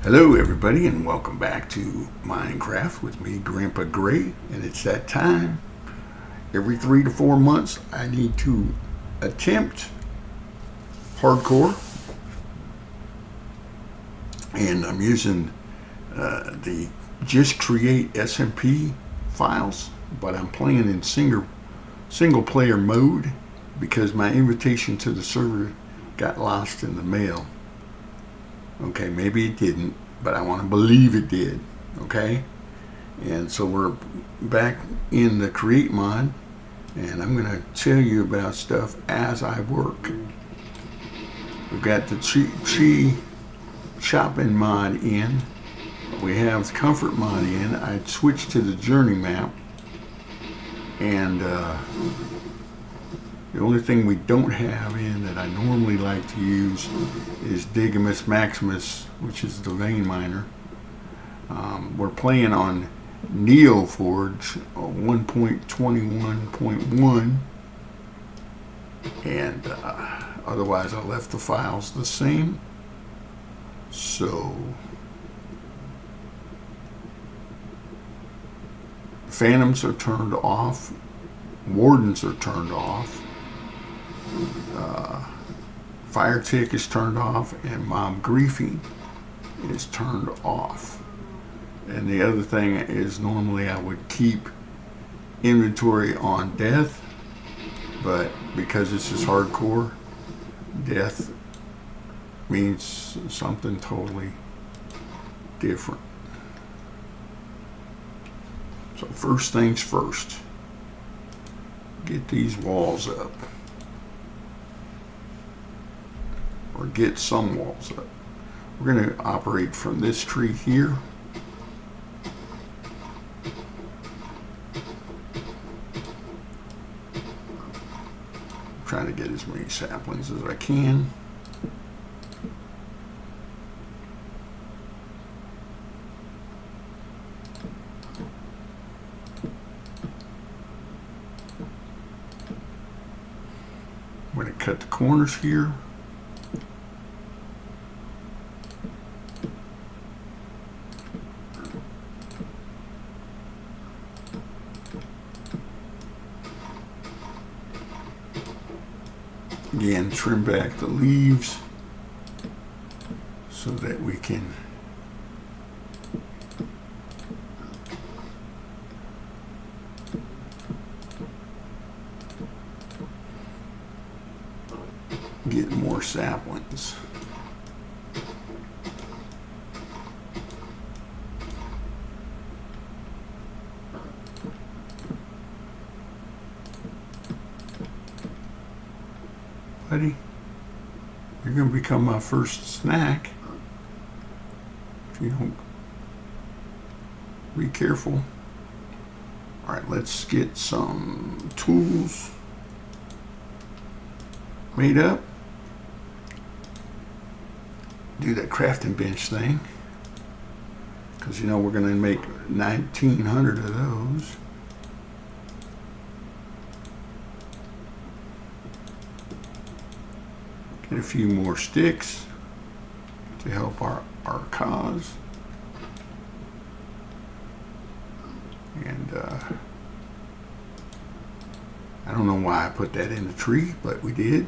Hello everybody and welcome back to Minecraft with me, Grandpa Gray, and it's that time. Every 3 to 4 months I need to attempt hardcore, and I'm using the just create SMP files, but I'm playing in single player mode because my invitation to the server got lost in the mail. Okay, maybe it didn't, but I want to believe it did. Okay, and so we're back in the create mod, and I'm going to tell you about stuff as I work. We've got the tree chopping mod in. We have the comfort mod in. I switched to the journey map, and the only thing we don't have in that I normally like to use is Digimus Maximus, which is the vein miner. We're playing on NeoForge 1.21.1, and otherwise I left the files the same. So phantoms are turned off, wardens are turned off, fire tick is turned off, and mob griefing is turned off. And the other thing is, normally I would keep inventory on death, but because this is hardcore, death means something totally different. So first things first, get these walls up, or get some walls up. We're going to operate from this tree here. I'm trying to get as many saplings as I can. I'm going to cut the corners here. Again, trim back the leaves so that we can get more saplings. Buddy, you're going to become my first snack if you don't be careful. All right, let's get some tools made up. Do that crafting bench thing, because you know we're going to make 1,900 of those. Get a few more sticks to help our cause. And I don't know why I put that in the tree, but we did.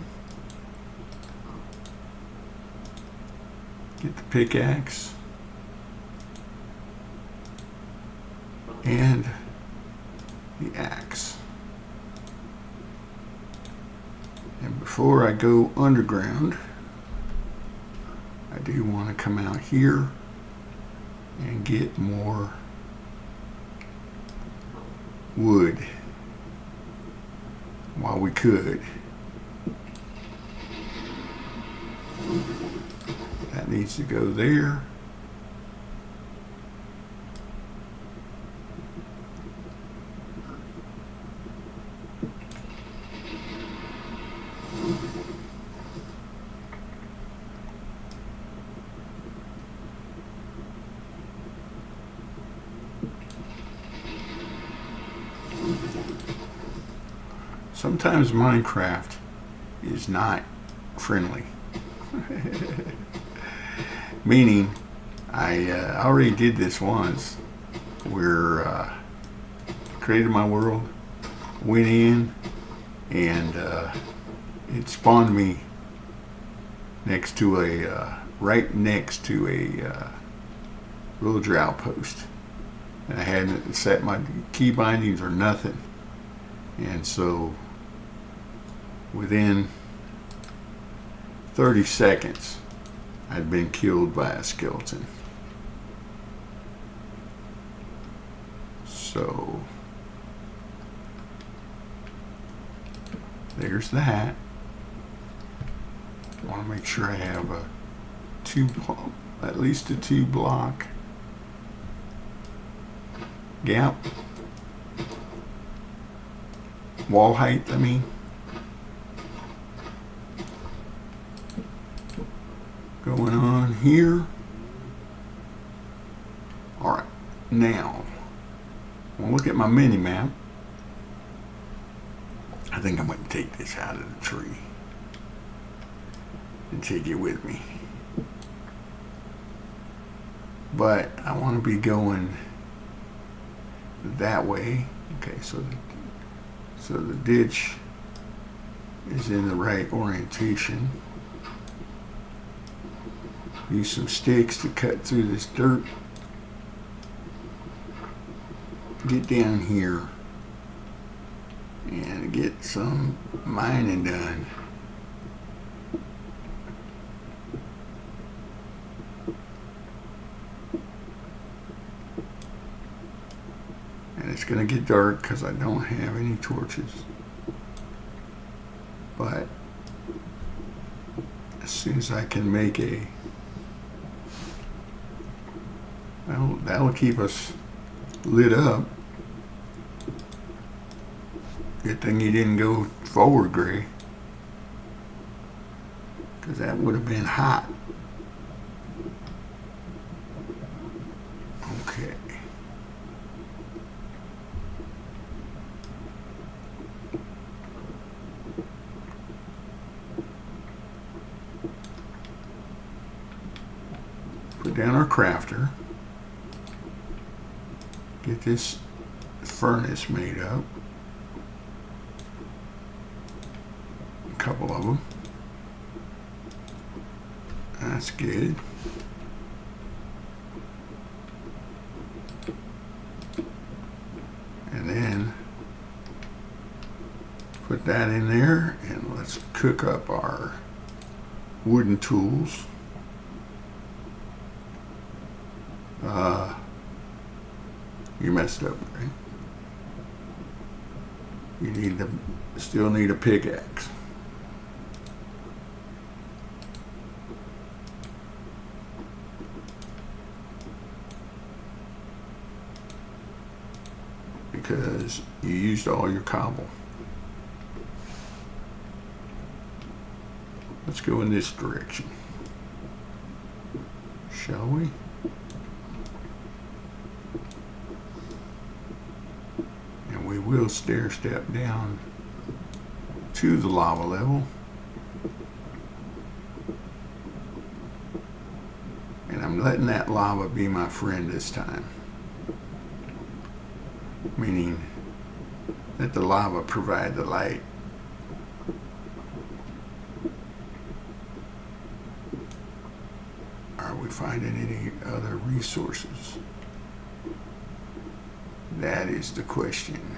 Get the pickaxe and the axe. And before I go underground, I do want to come out here and get more wood while we could. That needs to go there. Sometimes Minecraft is not friendly. Meaning, I already did this once, where created my world, went in, and it spawned me next to right next to a villager outpost. And I hadn't set my key bindings or nothing. And so within 30 seconds, I'd been killed by a skeleton. So there's that. I want to make sure I have at least a 2-block gap. Wall height, I mean. Going on here. Alright, now, I'll look at my mini map. I think I'm going to take this out of the tree and take it with me. But I want to be going that way. Okay, so the ditch is in the right orientation. Use some sticks to cut through this dirt. Get down here and get some mining done. And it's going to get dark because I don't have any torches. But as soon as I can make that'll keep us lit up. Good thing you didn't go forward gray, because that would have been hot. Okay. Put down our crafter. Get this furnace made up. A couple of them. That's good. And then put that in there, and let's cook up our wooden tools. You messed up, right? You still need a pickaxe. Because you used all your cobble. Let's go in this direction. Shall we? We'll stair step down to the lava level, and I'm letting that lava be my friend this time, meaning let the lava provide the light. Are we finding any other resources? That is the question.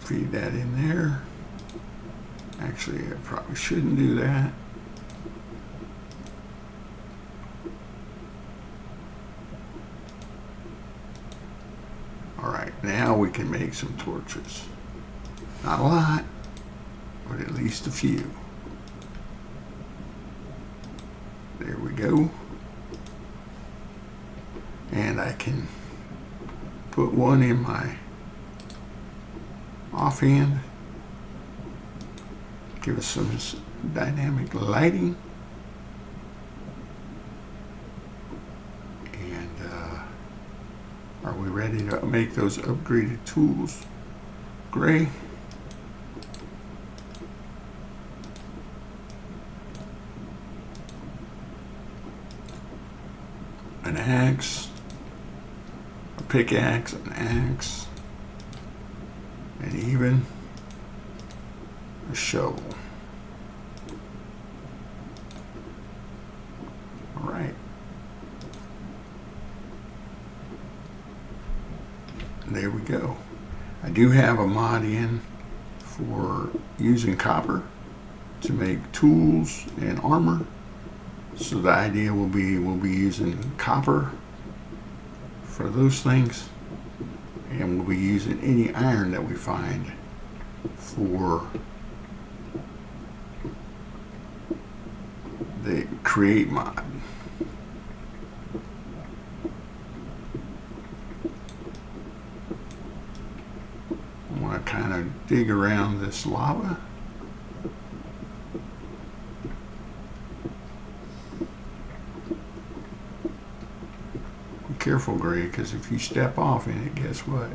Feed that in there. Actually, I probably shouldn't do that. All right, now we can make some torches. Not a lot, but at least a few. There we go. And I can put one in my offhand, give us some dynamic lighting, and Are we ready to make those upgraded tools gray? An axe, a pickaxe, an axe, and even a shovel. All right. There we go. I do have a mod in for using copper to make tools and armor. So the idea will be we'll be using copper for those things, and we'll be using any iron that we find for the create mod. I want to kind of dig around this lava. Careful, Gray, because if you step off in it, guess what?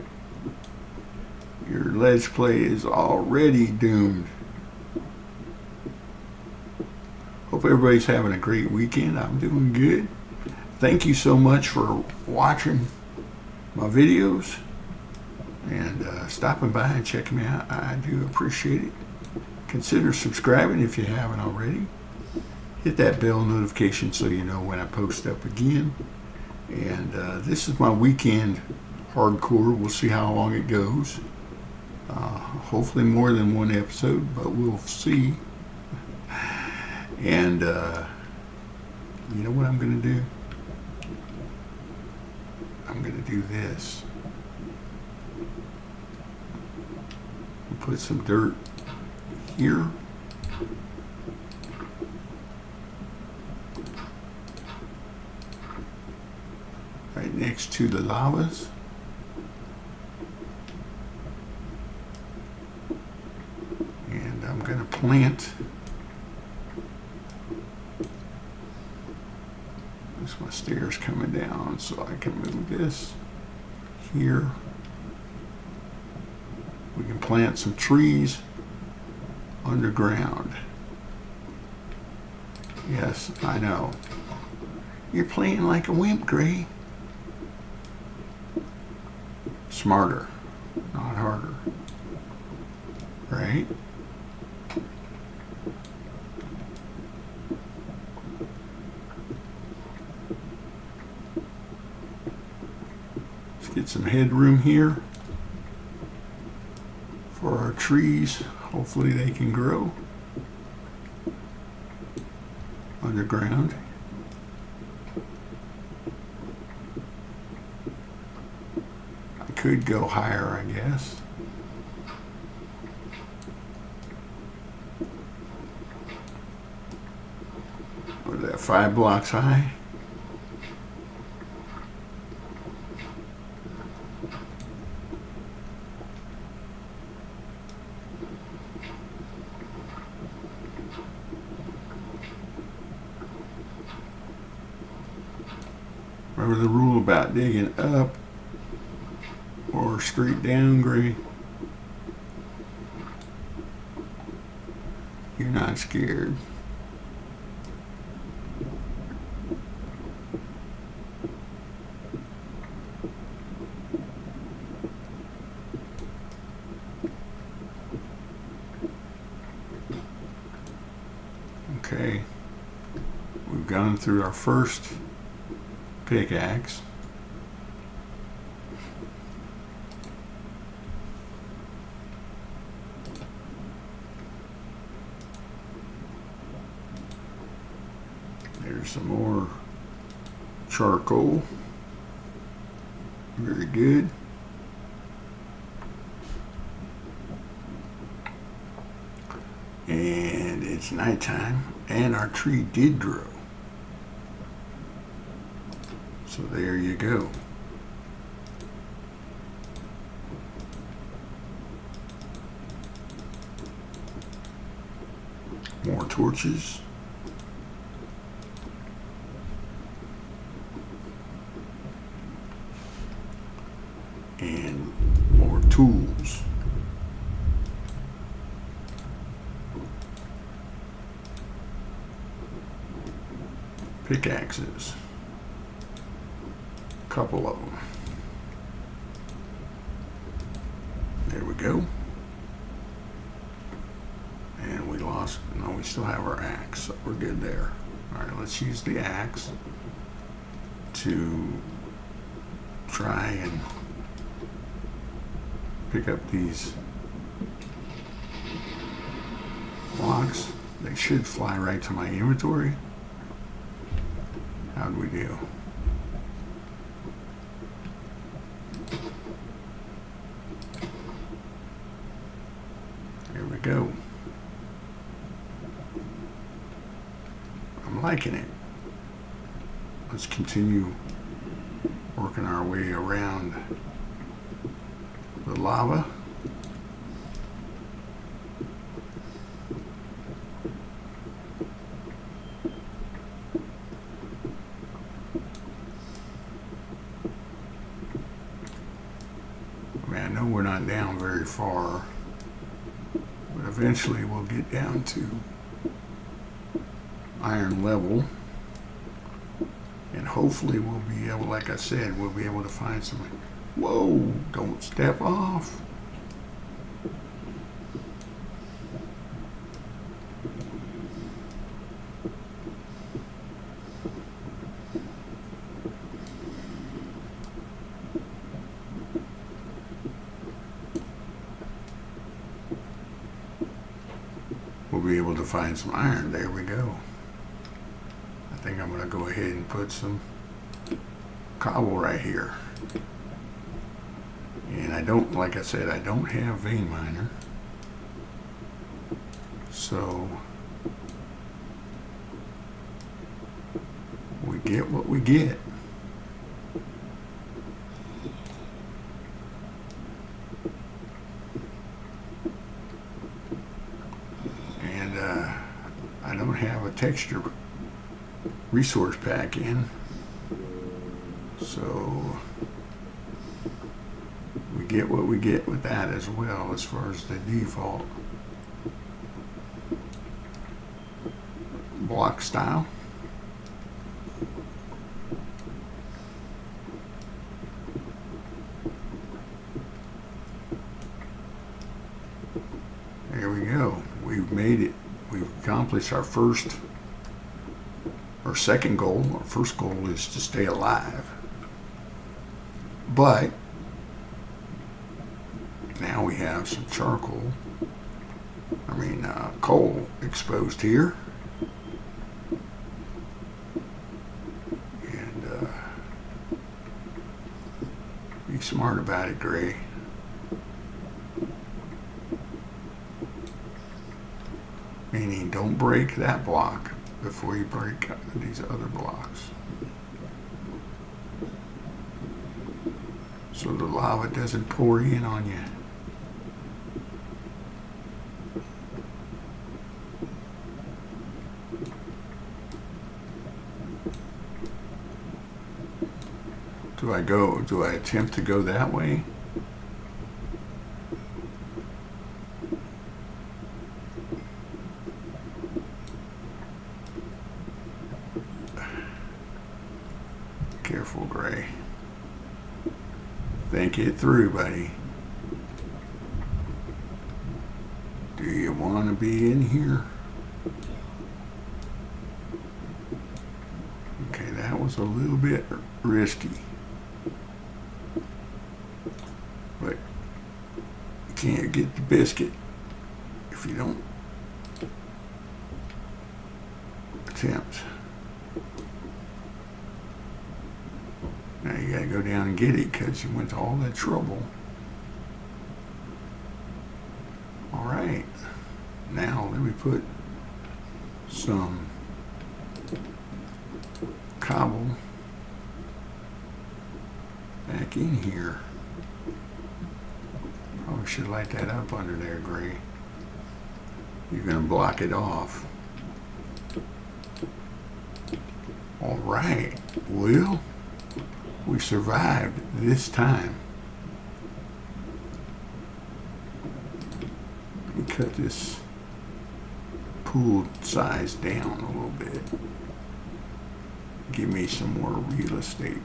Your let's play is already doomed. Hope everybody's having a great weekend. I'm doing good. Thank you so much for watching my videos and stopping by and checking me out. I do appreciate it. Consider subscribing if you haven't already. Hit that bell notification so you know when I post up again. And this is my weekend hardcore. We'll see how long it goes. Hopefully more than one episode, but we'll see. And you know what I'm going to do? I'm going to do this. I'll put some dirt here. Right next to the lavas. And I'm going to plant. There's my stairs coming down, so I can move this here. We can plant some trees underground. Yes, I know. You're playing like a wimp, Gray. Smarter, not harder, right? Let's get some headroom here for our trees. Hopefully they can grow underground. Could go higher, I guess. What is that, 5 blocks high? Remember the rule about digging up or straight down, Gray? You're not scared. Okay. We've gone through our first pickaxe. There's some more charcoal. Very good. And it's nighttime, and our tree did grow. So there you go. More torches. and more tools. Pickaxes, a couple of them. There we go. And we lost, no, we still have our axe, so we're good there. All right, let's use the axe to try and pick up these blocks. They should fly right to my inventory. How'd we do? There we go. I'm liking it. Let's continue working our way around the lava. I mean, I know we're not down very far, but eventually we'll get down to iron level, and hopefully we'll be able, like I said, we'll be able to find some. Whoa, don't step off. We'll be able to find some iron. There we go. I think I'm going to go ahead and put some cobble right here. And I don't, like I said, I don't have vein miner. So we get what we get. And I don't have a texture resource pack in, so we get what we get with that as well as far as the default block style. There we go. We've made it. We've accomplished our first or second goal. Our first goal is to stay alive, but now we have some charcoal, coal exposed here, and be smart about it, Gray. Meaning, don't break that block before you break these other blocks, so the lava doesn't pour in on you. Do I attempt to go that way? Careful, Gray. Think it through, buddy. Do you want to be in here? Okay, that was a little bit risky. But you can't get the biscuit if you don't attempt. Now you gotta go down and get it because you went to all that trouble. All right, now let me put some cobble back in here. Probably should light that up under there, Gray. You're gonna block it off. All right, well, we survived this time. Let me cut this pool size down a little bit. Give me some more real estate.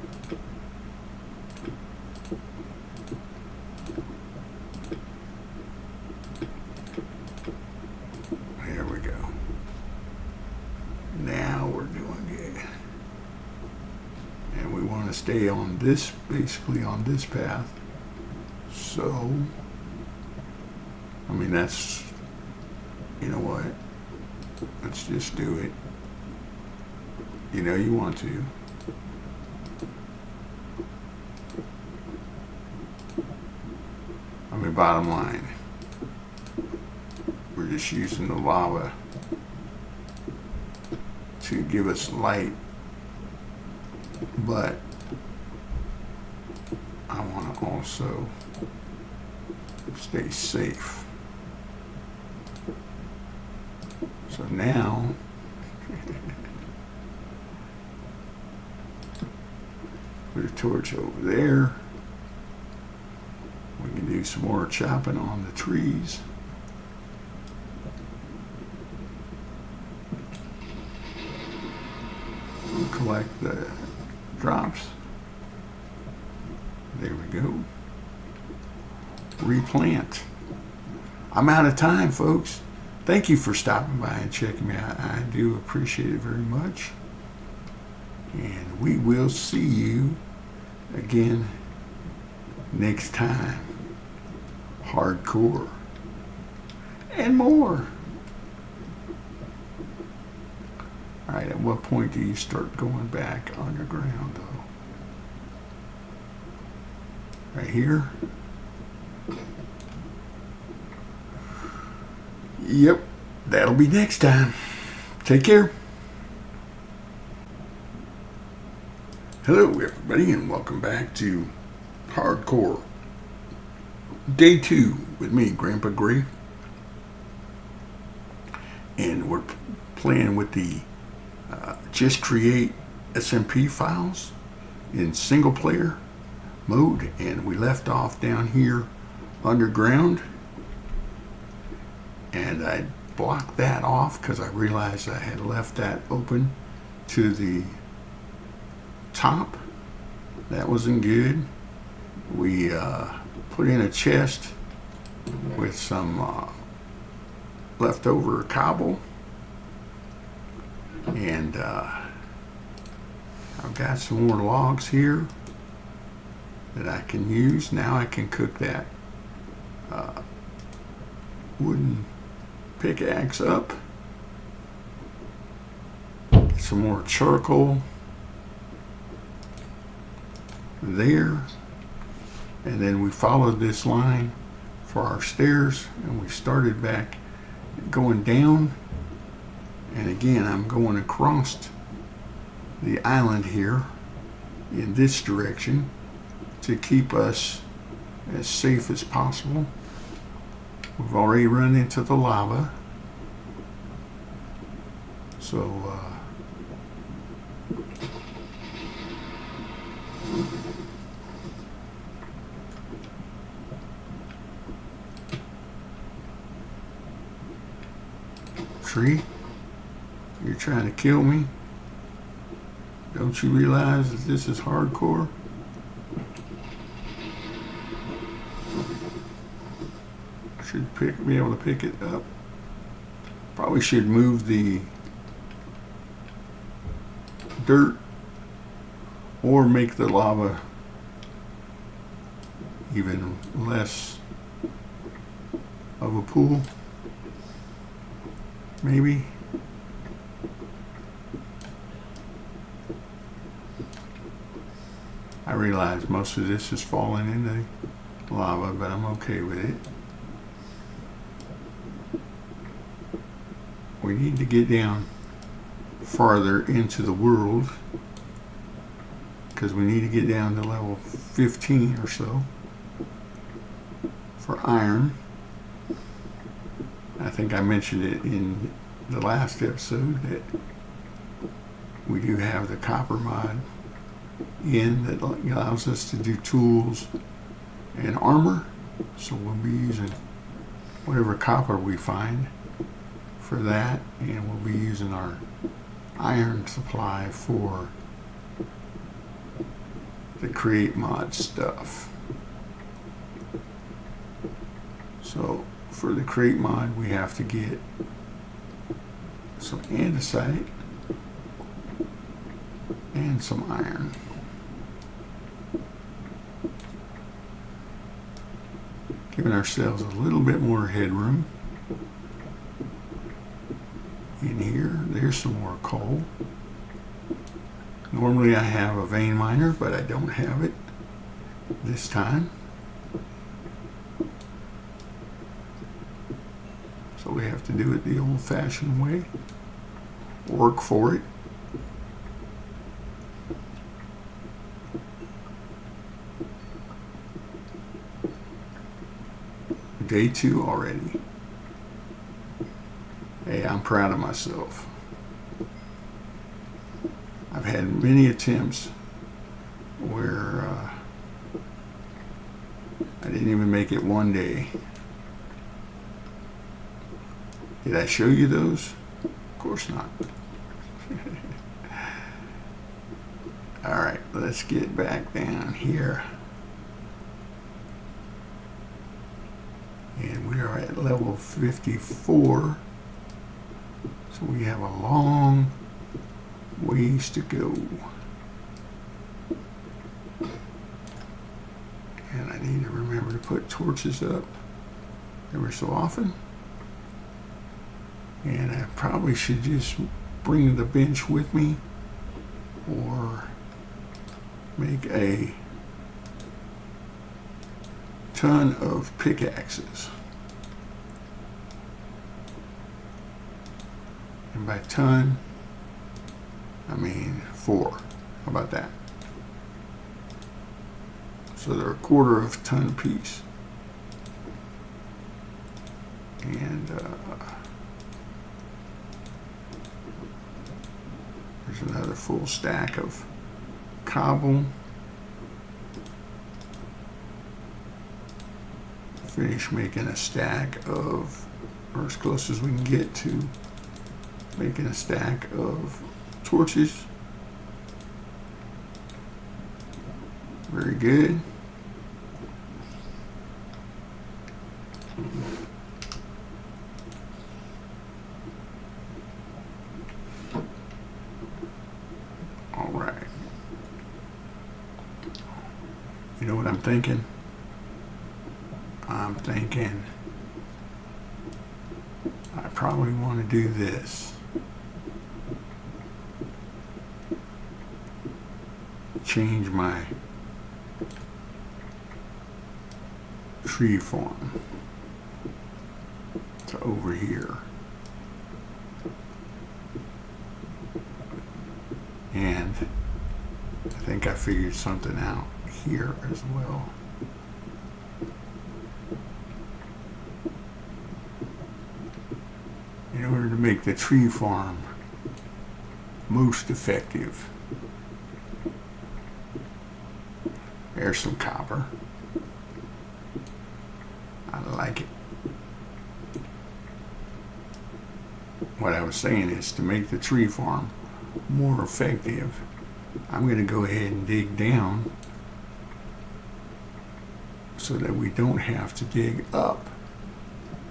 There we go. Now we're doing good. And we want to stay on this, basically on this path. So, I mean, that's, you know what? Let's just do it. You know you want to. I mean, bottom line, we're just using the lava to give us light, but I want to also stay safe. So now put a torch over there. We can do some more chopping on the trees. We'll collect the drops. There we go. Replant. I'm out of time, folks. Thank you for stopping by and checking me out. I do appreciate it very much. And we will see you again next time. Hardcore and more. All right, at what point do you start going back underground, though? Right here? Yep, that'll be next time. Take care. Hello, everybody, and welcome back to Hardcore. Day 2 with me, Grandpa Gray. And we're playing with the Just Create SMP files in single player mode. And we left off down here underground. And I blocked that off because I realized I had left that open to the top. That wasn't good. We put in a chest with some leftover cobble, and I've got some more logs here that I can use. Now I can cook that wooden pickaxe up. Get some more charcoal there, and then we followed this line for our stairs, and we started back going down, and again I'm going across the island here in this direction to keep us as safe as possible. We've already run into the lava, so tree, you're trying to kill me? Don't you realize that this is hardcore? Should be able to pick it up. Probably should move the dirt or make the lava even less of a pool. Maybe. I realize most of this is falling in the lava, but I'm okay with it. We need to get down farther into the world because we need to get down to level 15 or so for iron. I think I mentioned it in the last episode that we do have the copper mod in that allows us to do tools and armor, so we'll be using whatever copper we find for that, and we'll be using our iron supply for the create mod stuff. So for the create mod, we have to get some andesite and some iron. Giving ourselves a little bit more headroom in here. There's some more coal. Normally I have a vein miner, but I don't have it this time. So we have to do it the old-fashioned way. Work for it. Day 2 already. Hey, I'm proud of myself. I've had many attempts where I didn't even make it one day. Did I show you those? Of course not. Alright, let's get back down here. And we are at level 54. So we have a long ways to go. And I need to remember to put torches up every so often. And I probably should just bring the bench with me or make a ton of pickaxes. And by ton, I mean 4. How about that? So they're a quarter of a ton apiece. And there's another full stack of cobble. Finish making a stack of, or as close as we can get to making a stack of torches. Very good. All right. You know what I'm thinking? I'm thinking I probably want to do this. Change my tree farm to over here. And I think I figured something out here as well. In order to make the tree farm most effective, there's some copper. I like it. What I was saying is, to make the tree farm more effective, I'm going to go ahead and dig down so that we don't have to dig up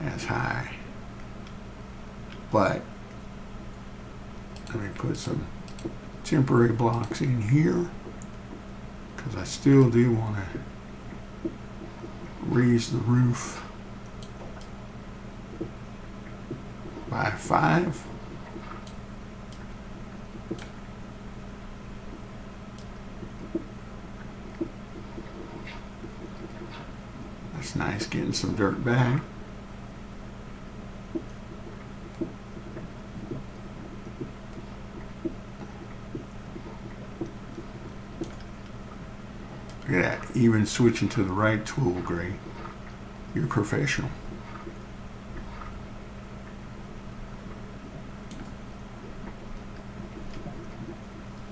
as high. But let me put some temporary blocks in here, because I still do want to raise the roof by 5. That's nice, getting some dirt back. Look at that, even switching to the right tool, Gray. You're professional.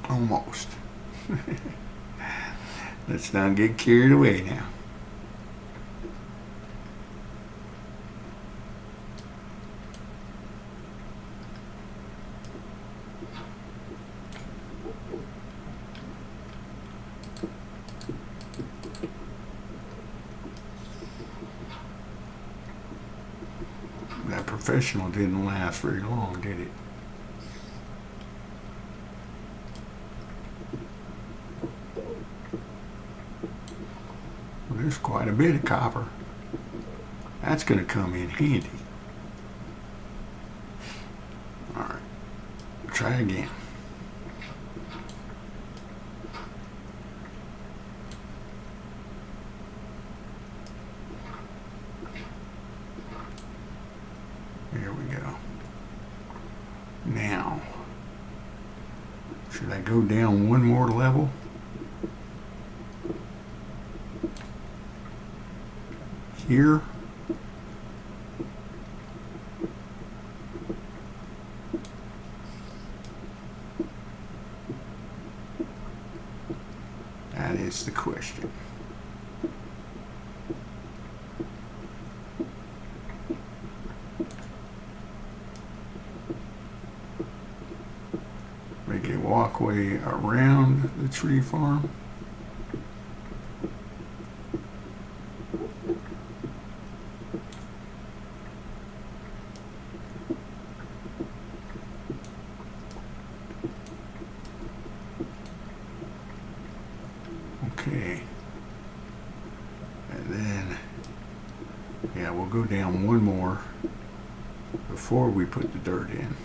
Almost. Let's not get carried away now. professional didn't last very long, did it? Well, there's quite a bit of copper. That's going to come in handy. All right, try again. There we go. Now, should I go down one more level? Here. That is the question. Make a walkway around the tree farm. Okay. And then, yeah, we'll go down one more before we put the dirt in.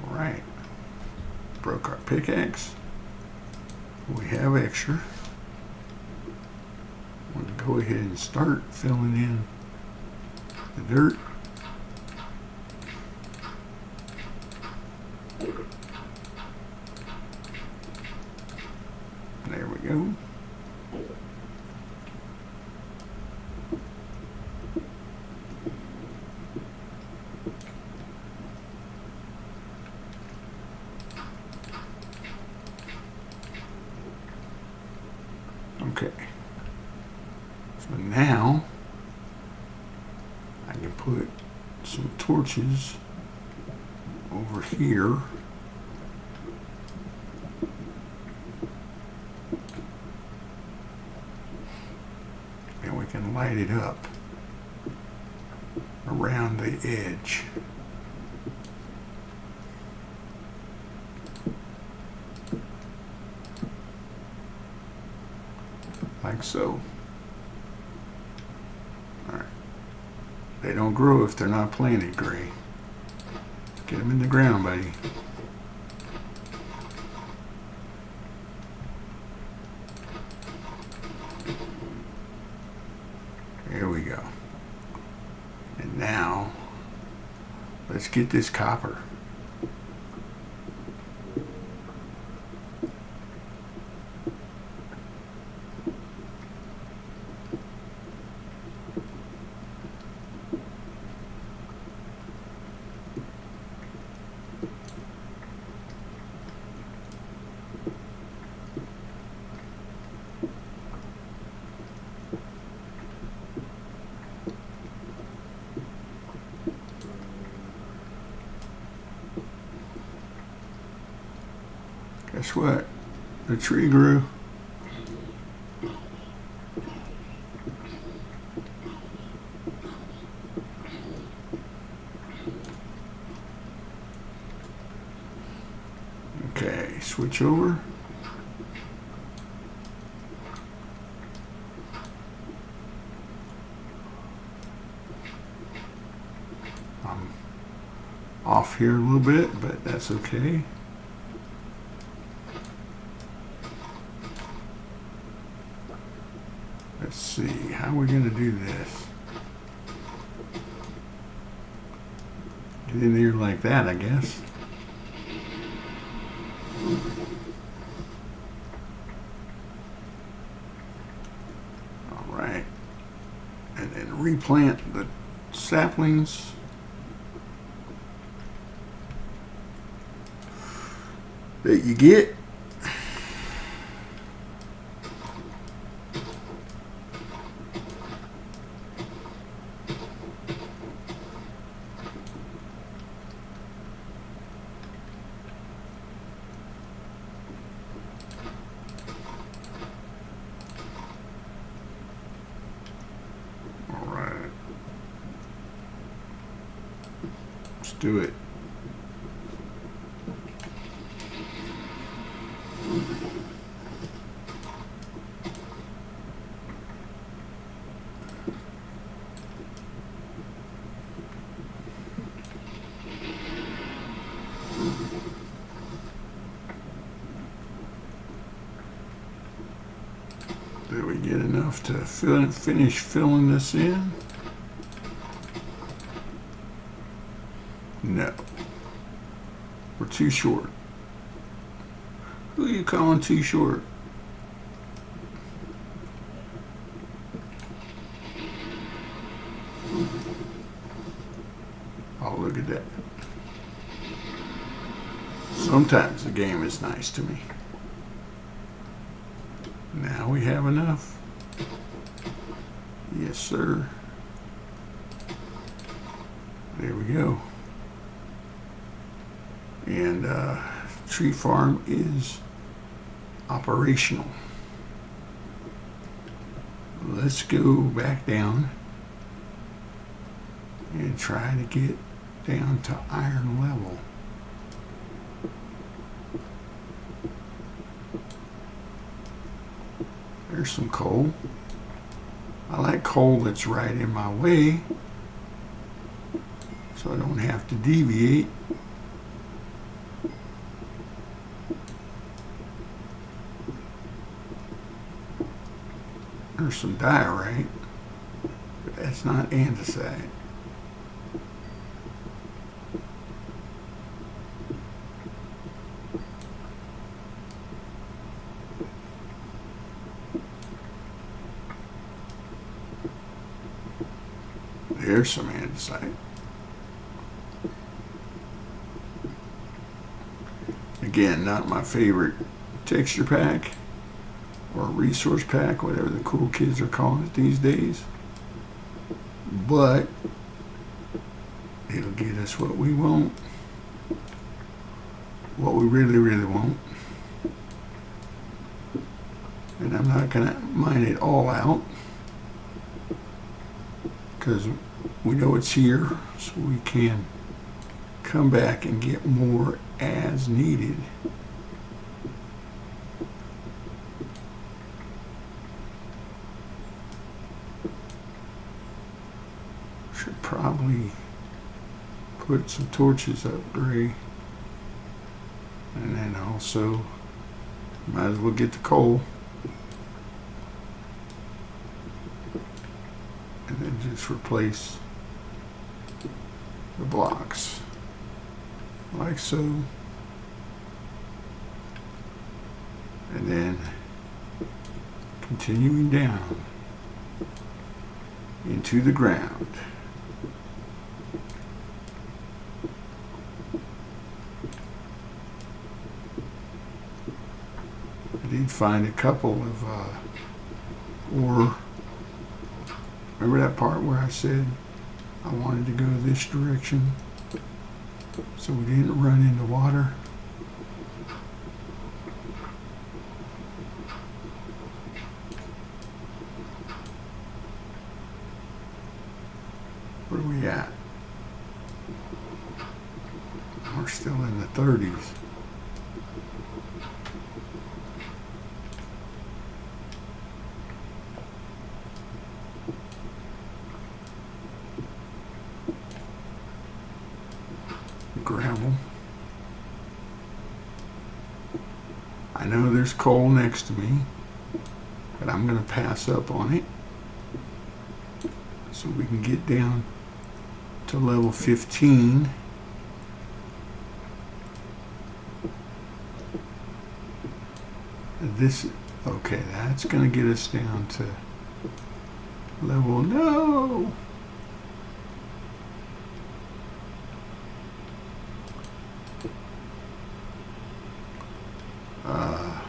All right. Broke our pickaxe. We have extra. Go ahead and start filling in the dirt. There we go. Okay. So now I can put some torches over here. And we can light it up around the edge. Like so. They don't grow if they're not planted, Gray. Get them in the ground, buddy. There we go. And now, let's get this copper. Guess what? The tree grew. Okay, switch over. I'm off here a little bit, but that's okay. Let's see, how are we going to do this? Get in there like that, I guess. All right. And then replant the saplings. That you get. do it. Did we get enough to finish filling this in? No. We're too short. Who are you calling too short? Oh, look at that. Sometimes the game is nice to me. Now we have enough. Yes, sir. There we go. And tree farm is operational. Let's go back down and try to get down to iron level. There's some coal. I like coal that's right in my way, so I don't have to deviate. There's some diorite, but that's not andesite. There's some andesite. Again, not my favorite texture pack or resource pack, whatever the cool kids are calling it these days. But it'll get us what we want. What we really, really want. And I'm not going to mine it all out, because we know it's here, so we can come back and get more as needed. Should probably put some torches up, Gray. And then also, might as well get the coal. And then just replace the blocks like so, and then continuing down into the ground. I did find a couple of ore. Remember that part where I said I wanted to go this direction so we didn't run into water? Where are we at? We're still in the 30s. Gravel. I know there's coal next to me, but I'm going to pass up on it so we can get down to level 15. This, okay, that's going to get us down to level, no! I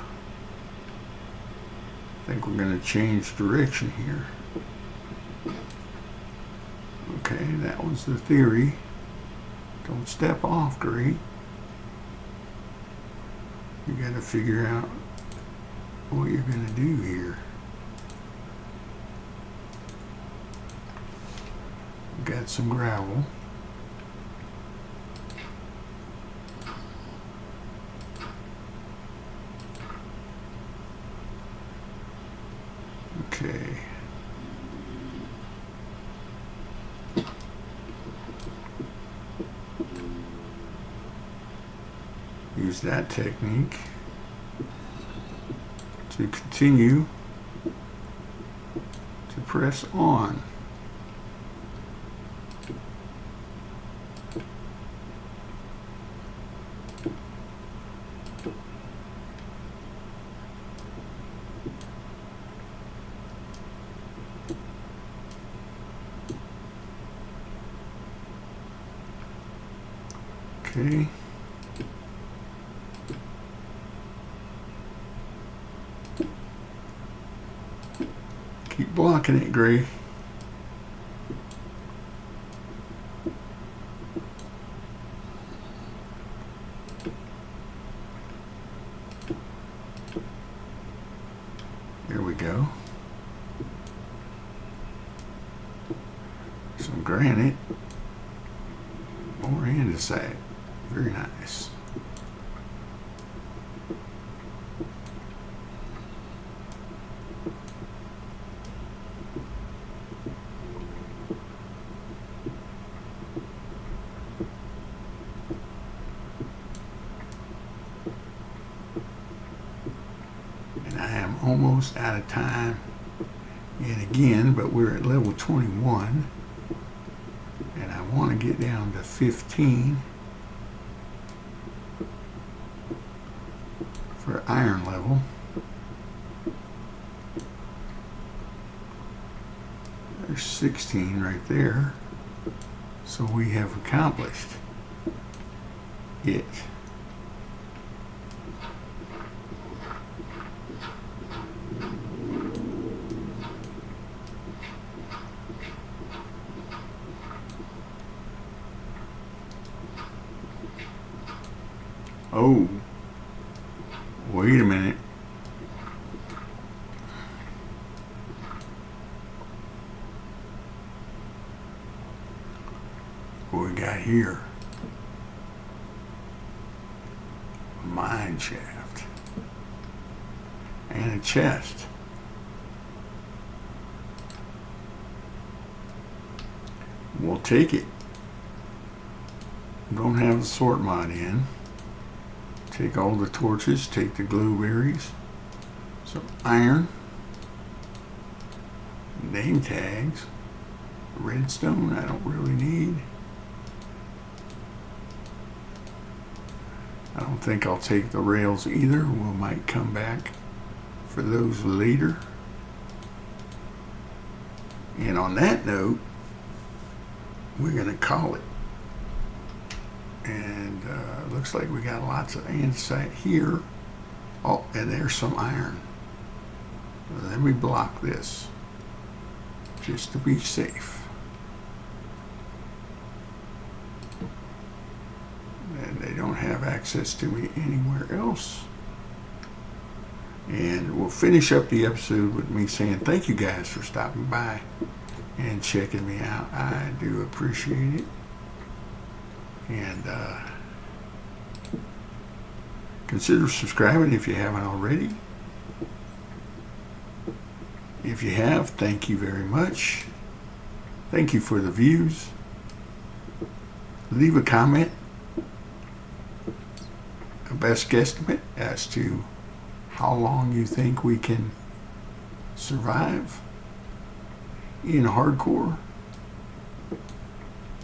think we're going to change direction here. Okay, that was the theory. Don't step off, Gray. You got to figure out what you're going to do here. Got some gravel. use that technique to continue to press on. Okay. Keep blocking it, Gray. There we go. Some granite. More andesite. Very nice. And I am almost out of time yet again, but we're at level 21. And I want to get down to 15 for iron level. There's 16 right there. So we have accomplished it. Oh, wait a minute. What we got here? A mine shaft and a chest. We'll take it. Don't have the sort mod in. Take all the torches, take the glowberries, some iron, name tags, redstone I don't really need. I don't think I'll take the rails either. We might come back for those later. And on that note, we're going to call it. And looks like we got lots of andesite here. Oh, and there's some iron. Let me block this just to be safe. And they don't have access to me anywhere else. And we'll finish up the episode with me saying thank you guys for stopping by and checking me out. I do appreciate it. And consider subscribing if you haven't already. If you have, thank you very much. Thank you for the views. Leave a comment, a best guesstimate as to how long you think we can survive in hardcore.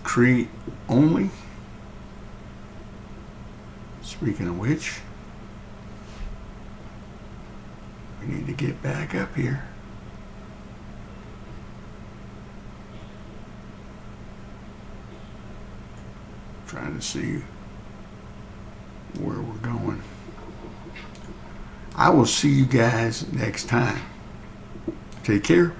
Create only. Speaking of which, we need to get back up here. Trying to see where we're going. I will see you guys next time. Take care.